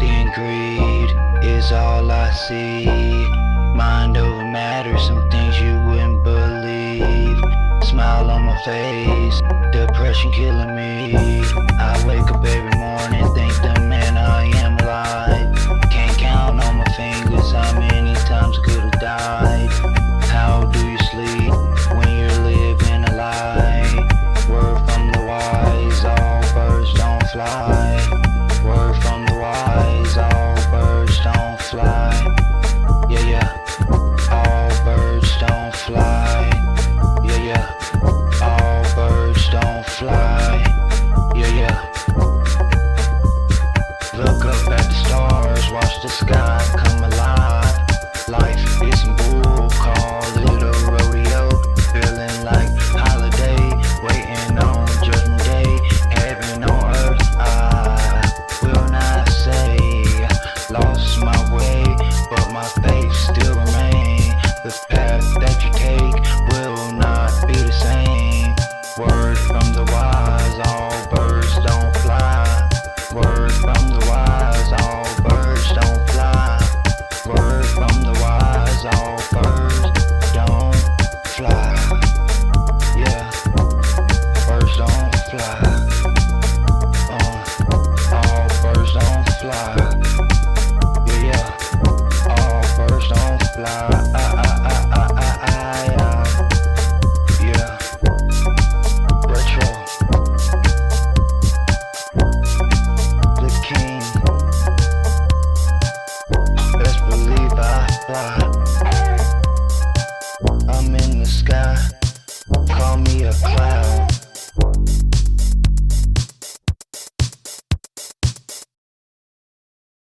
Jealousy and greed is all I see. Mind over matter, some things you wouldn't believe. Smile on my face, depression killing me. I wake up every morning, thank the man I am alive. Can't count on my fingers how many times I could've died. How do you sleep when you're living a lie? Word from the wise, all birds don't fly. Word from the wise, all birds don't fly. Yeah, yeah, all birds don't fly. Yeah, yeah, all birds don't fly. Yeah, yeah. Look up at the stars, watch the sky come alive. Life is some bull, call it a rodeo. Feeling like holiday, waiting on judgment day. Heaven on earth, I will not say lost my way, but my faith still remain. The path that you take will not be the same. Word from the wise, all birds don't fly. Word from the wise, all birds don't fly. Word from the wise, all birds don't fly. Yeah, birds don't fly. All birds don't fly. Yeah, yeah, all birds don't fly.